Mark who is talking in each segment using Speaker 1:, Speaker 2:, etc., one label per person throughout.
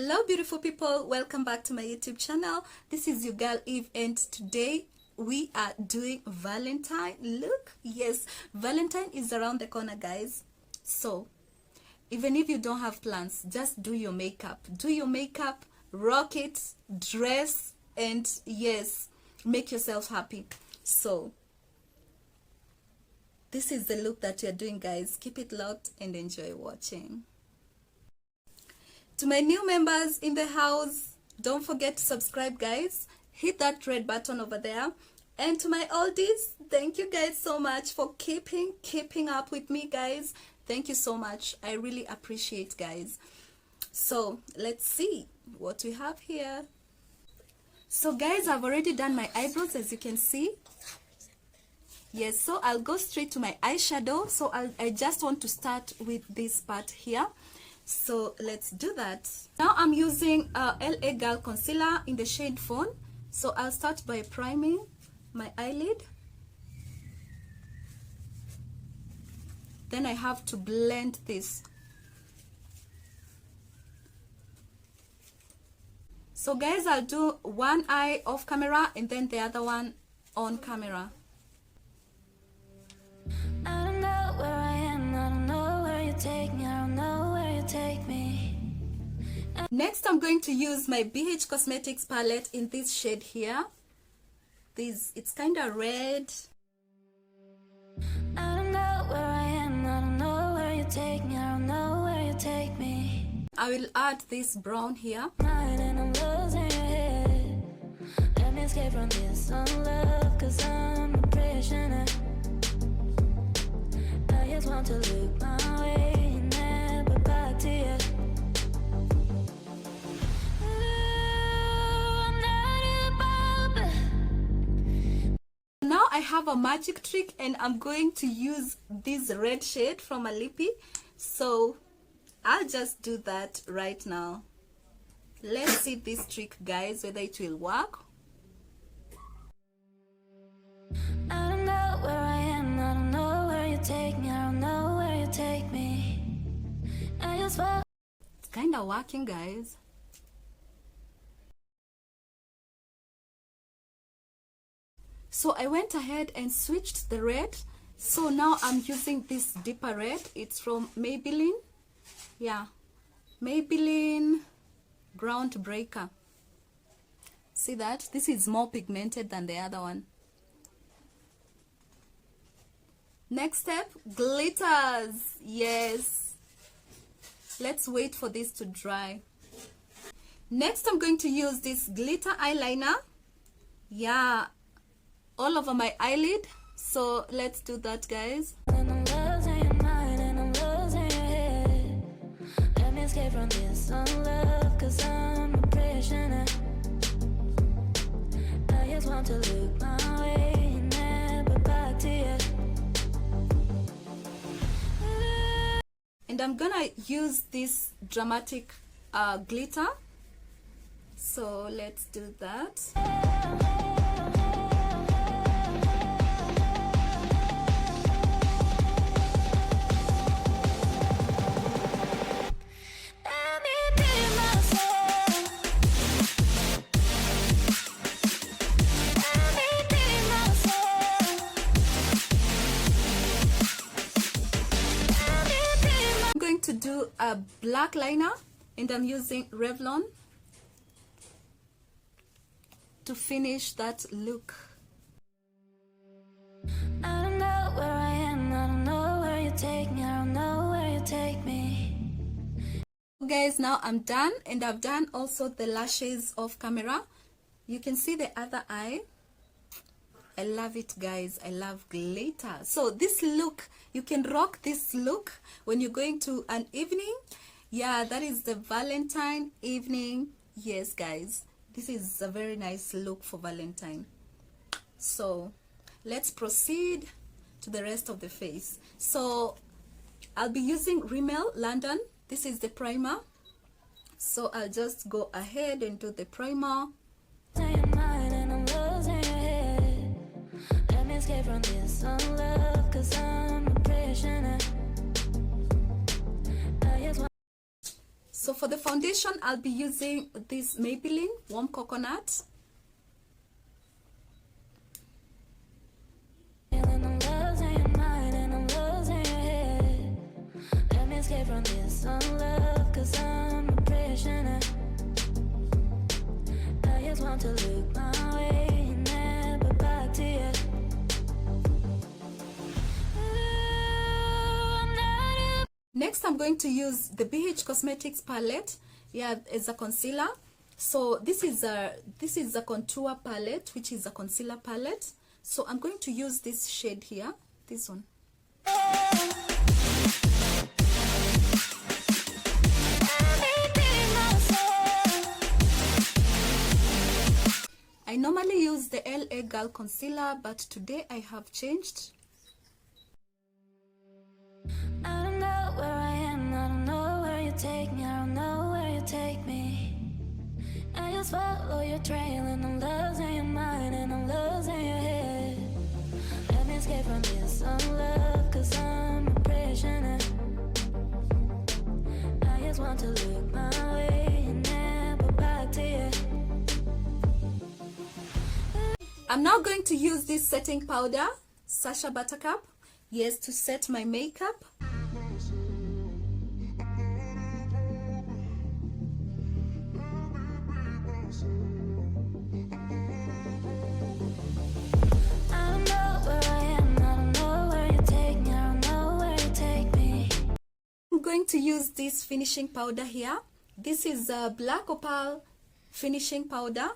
Speaker 1: Hello beautiful people, welcome back to my YouTube channel. This is your girl Eve, and today we are doing Valentine. Look, yes, Valentine is around the corner, guys. So even if you don't have plans, just do your makeup, rock it, dress, and yes, make yourself happy. So this is the look that you're doing, guys. Keep it locked and enjoy watching. To my new members in the house, don't forget to subscribe, guys. Hit that red button over there. And to my oldies, thank you guys so much for keeping up with me, guys. Thank you so much. I really appreciate, guys. So let's see what we have here. So guys, I've already done my eyebrows, as you can see. Yes, so I'll go straight to my eyeshadow. So I just want to start with this part here. So let's do that. Now I'm using LA Girl concealer in the shade Fawn. So I'll start by priming my eyelid. Then I have to blend this. So guys, I'll do one eye off camera and then the other one on camera.
Speaker 2: I don't know where I am, I don't know where you take me, I don't know where you take me.
Speaker 1: Next, I'm going to use my BH Cosmetics palette in this shade here. It's kind of red.
Speaker 2: I don't know where I am, I don't know where you take me, I don't know where you take me.
Speaker 1: I will add this brown here.
Speaker 2: And I'm losing your head. Let me escape from this love, cause I'm a prisoner. I just want to look my way, never back to you.
Speaker 1: Now I have a magic trick, and I'm going to use this red shade from a Lippie. So I'll just do that right now. Let's see this trick, guys, whether it will work.
Speaker 2: I don't know where I am, I don't know where you take me, I don't know where you take me. I just fall.
Speaker 1: It's kind of working, guys. So I went ahead and switched the red. So now I'm using this deeper red. It's from Maybelline. Yeah, Maybelline-ground breaker. See that? This is more pigmented than the other one. Next step, glitters. Yes. Let's wait for this to dry. Next, I'm going to use this glitter eyeliner. Yeah, all over my eyelid. So let's do that, guys.
Speaker 2: And I'm losing your mind, and I'm losing your head. Let me escape from this love, cause I'm a prisoner. I just want to look my way, never back to you.
Speaker 1: And I'm gonna use this dramatic glitter. So let's do that. To do a black liner, and I'm using Revlon to finish that look.
Speaker 2: I don't know where I am, I don't know where you take me, I don't know where you take me.
Speaker 1: Guys, now I'm done, and I've done also the lashes off camera. You can see the other eye. I love it, guys. I love glitter. So this look, you can rock this look when you're going to an evening. Yeah, that is the Valentine evening. Yes, guys, this is a very nice look for Valentine. So let's proceed to the rest of the face. So I'll be using Rimmel London. This is the primer. So I'll just go ahead and do the primer.
Speaker 2: Escape from this love, cause I'm a prisoner. I just want
Speaker 1: for the foundation, I'll be using this Maybelline Warm Coconut.
Speaker 2: From this love, 'cause I'm a prisoner. I just want to look my way and never back to you.
Speaker 1: Next, I'm going to use the BH Cosmetics palette. Yeah, as a concealer. So this is a contour palette, which is a concealer palette. So I'm going to use this shade here, this one. I normally use the LA Girl concealer, but today I have changed.
Speaker 2: I don't know where I am, I don't know where you take me, I don't know where you take me. I just follow your trail and I'm losing your mind and I'm losing your head. Let me escape from this love, 'cause I'm a prisoner. I just want to look my way and never back to you.
Speaker 1: I'm now going to use this setting powder, Sacha Buttercup, yes, to set my makeup. I'm going to use this finishing powder here. This is a black opal finishing powder.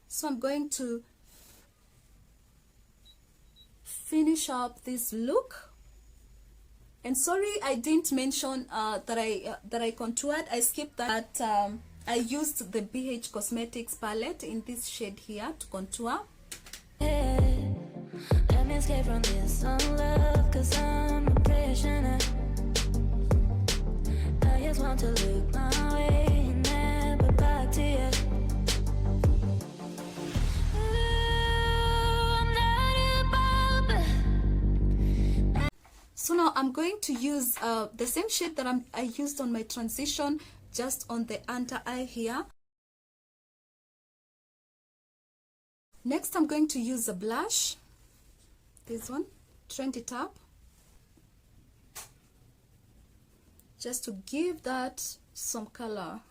Speaker 1: So I'm going to finish up this look. And sorry, I didn't mention that I contoured. I skipped that. I used the BH Cosmetics palette in this shade here to contour.
Speaker 2: Let me escape from this love, 'cause I'm a prisoner. I just want to look my way and never back to you.
Speaker 1: So now I'm going to use the same shade that I used on my transition, just on the under eye here. Next, I'm going to use a blush, this one, Trend It Up, just to give that some color.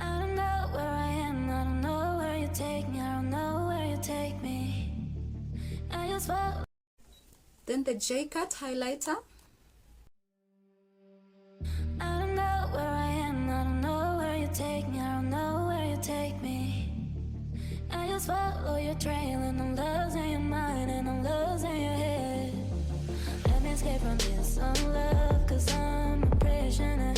Speaker 2: I don't know where I am, I don't know where you take me, I don't know where you take me. I just fall.
Speaker 1: Then the J-Cut highlighter.
Speaker 2: I don't know where I am, I don't know where you take me, I don't know where you take me. I just follow your trail and I'm losing your mind and I'm losing your head. Let me escape from this love, 'cause I'm a prisoner.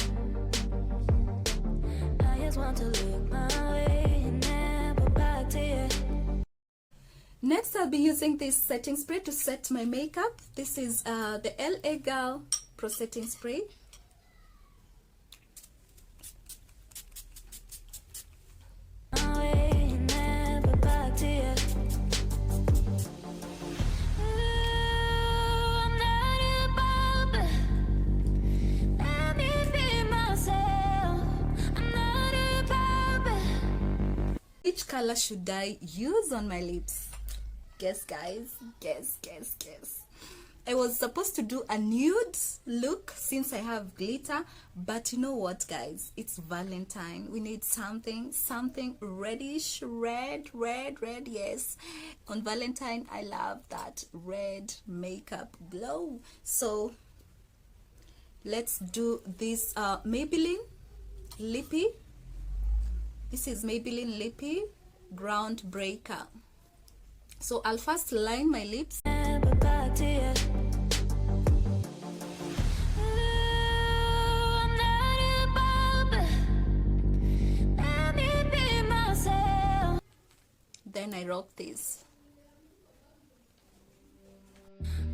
Speaker 2: I just want to look my way and never back to you.
Speaker 1: Next, I'll be using this setting spray to set my makeup. This is the LA Girl Pro Setting Spray. Which color should I use on my lips? Guess, guys. Guess. I was supposed to do a nude look since I have glitter, but you know what, guys? It's Valentine. We need something reddish, red, yes. On Valentine, I love that red makeup glow. So let's do this Maybelline Lippie. This is Maybelline Lippie Ground Breaker. So I'll first line my lips. Then I rock this.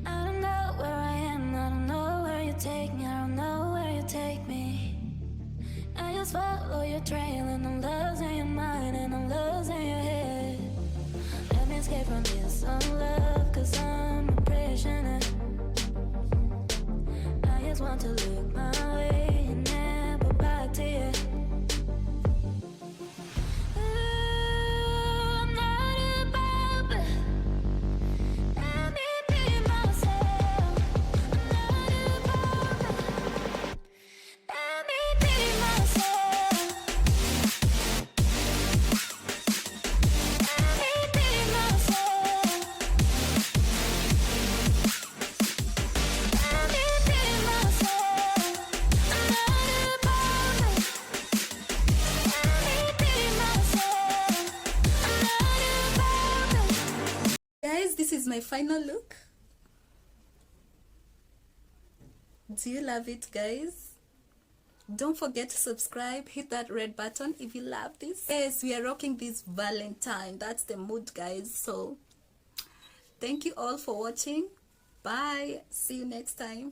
Speaker 2: I don't know where I am, I don't know where you take me, I don't know where you take me. I just follow your trail and I'm losing your mind and I'm losing your head. Let me escape from this love, 'cause I'm a prisoner. I just want to look my way
Speaker 1: this is my final look. Do you love it, guys? Don't forget to subscribe, hit that red button if you love this. Yes, we are rocking this Valentine. That's the mood, guys. So thank you all for watching. Bye. See you next time.